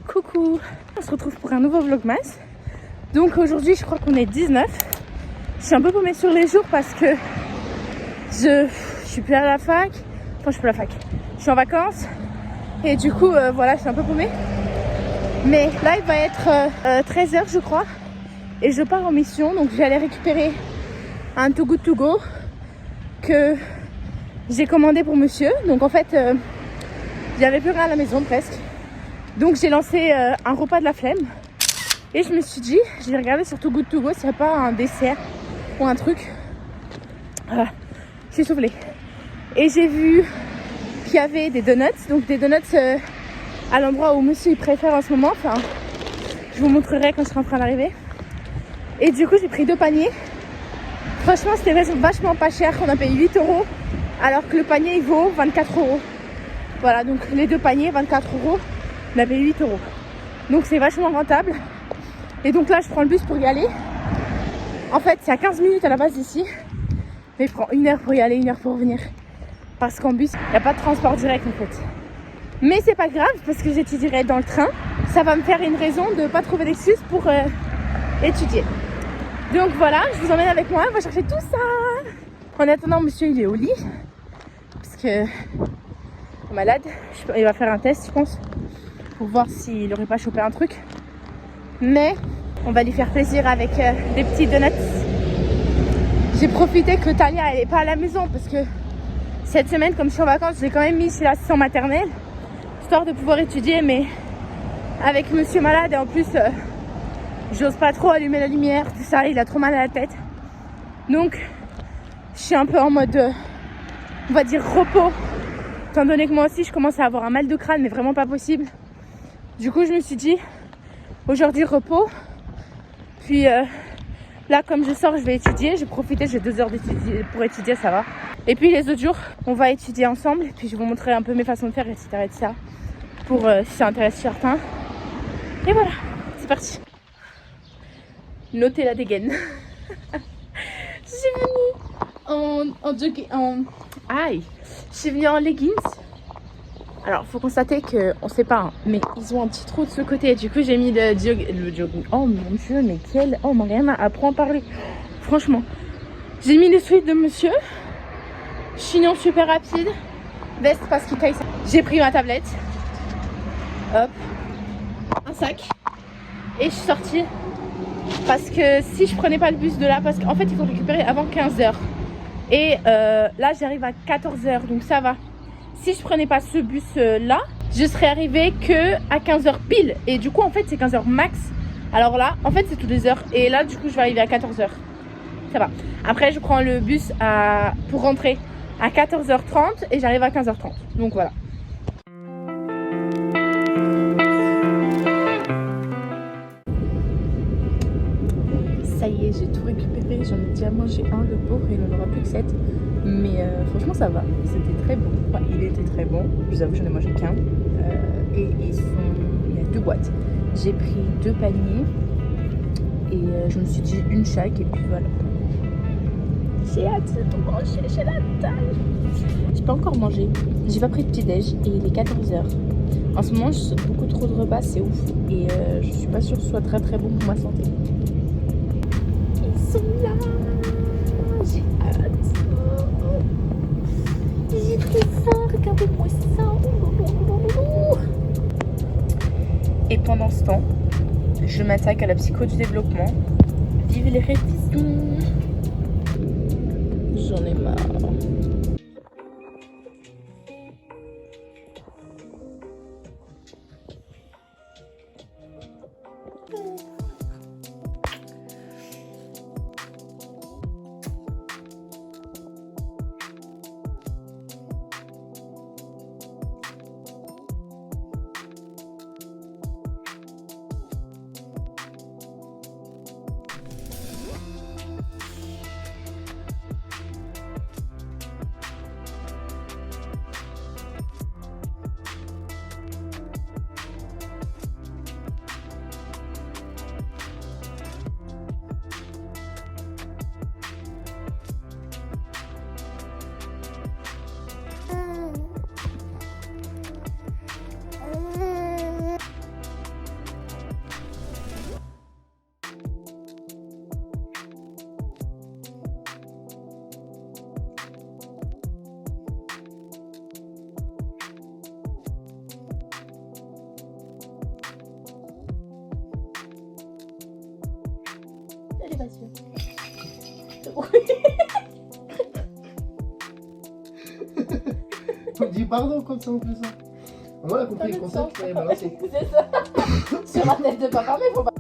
Coucou, on se retrouve pour un nouveau vlogmas. Donc aujourd'hui je crois qu'on est 19. Je suis un peu paumée sur les jours parce que je suis plus à la fac. Enfin je suis plus à la fac, je suis en vacances. Et du coup voilà, je suis un peu paumée. Mais là il va être 13h je crois. Et je pars en mission, donc je vais aller récupérer un Too Good To Go que j'ai commandé pour monsieur. Donc en fait j'avais plus rien à la maison presque. Donc j'ai lancé un repas de la flemme. Et je me suis dit, j'ai regardé sur Too Good To Go s'il n'y a pas un dessert ou un truc. Voilà, je suis soufflée. Et j'ai vu qu'il y avait des donuts. Donc des donuts à l'endroit où monsieur il préfère en ce moment. Enfin, je vous montrerai quand je serai en train d'arriver. Et du coup j'ai pris 2 paniers. Franchement c'était vachement pas cher. On a payé 8 € alors que le panier il vaut 24 €. Voilà, donc les 2 paniers 24 €. On a payé 8 €. Donc c'est vachement rentable. Et donc là je prends le bus pour y aller. En fait c'est à 15 minutes à la base d'ici. Mais je prends 1 heure pour y aller, 1 heure pour revenir. Parce qu'en bus il n'y a pas de transport direct en fait. Mais c'est pas grave parce que j'étudierai dans le train. Ça va me faire une raison de ne pas trouver d'excuses pour étudier. Donc voilà, je vous emmène avec moi, on va chercher tout ça. En attendant monsieur il est au lit. Parce que il est malade. Il va faire un test je pense. Pour voir s'il n'aurait pas chopé un truc. Mais on va lui faire plaisir avec des petits donuts. J'ai profité que Talia elle n'est pas à la maison parce que cette semaine comme je suis en vacances j'ai quand même mis chez l'assistant maternelle histoire de pouvoir étudier, mais avec monsieur malade et en plus j'ose pas trop allumer la lumière, tout ça, il a trop mal à la tête. Donc je suis un peu en mode on va dire repos, étant donné que moi aussi je commence à avoir un mal de crâne mais vraiment pas possible. Du coup je me suis dit aujourd'hui repos. Puis là comme je sors je vais étudier. J'ai profité, j'ai 2 heures d'étudier pour étudier, ça va. Et puis les autres jours on va étudier ensemble. Et puis je vais vous montrer un peu mes façons de faire, etc. etc. Pour si ça intéresse certains. Et voilà, c'est parti. Notez la dégaine. Je suis venue en jogging, aïe. Je suis venue en leggings. Alors, faut constater qu'on sait pas, hein, mais ils ont un petit trou de ce côté. Du coup, j'ai mis le jogging. Oh mon dieu, mais quel. Oh, Mariana, apprends à parler. Franchement, j'ai mis les sweats de monsieur. Chignon super rapide. Veste parce qu'il taille ça. J'ai pris ma tablette. Hop. Un sac. Et je suis sortie. Parce que si je prenais pas le bus de là, parce qu'en fait, il faut récupérer avant 15h. Et là, j'arrive à 14h, donc ça va. Si je prenais pas ce bus là, je serais arrivée que à 15h pile. Et du coup en fait c'est 15h max. Alors là en fait c'est toutes les heures. Et là du coup je vais arriver à 14h. Ça va. Après je prends le bus pour rentrer à 14h30 et j'arrive à 15h30. Donc voilà. Ça y est, j'ai tout récupéré. J'en ai déjà mangé un, le pauvre, il n'en aura plus que 7. Mais franchement ça va, c'était très bon. Enfin, il était très bon, je vous avoue j'en ai mangé qu'un. Et il y a 2 boîtes. J'ai pris 2 paniers. Et je me suis dit une chaque et puis voilà. J'ai hâte de tout manger, j'ai la dalle. J'ai pas encore mangé, j'ai pas pris de petit déj et il est 14h. En ce moment je saute beaucoup trop de repas, c'est ouf. Et je suis pas sûre que ce soit très très bon pour ma santé. Ils sont là. J'ai hâte. J'ai trop faim, regardez-moi ça. Et pendant ce temps, je m'attaque à la psycho du développement. Vive les révisions. J'en ai marre. t'es pas sûr. On dit pardon quand ça on fait ça. Moi, elle a compris le concept, elle est balancée. C'est ça. Sur la tête de papa, mais faut pas.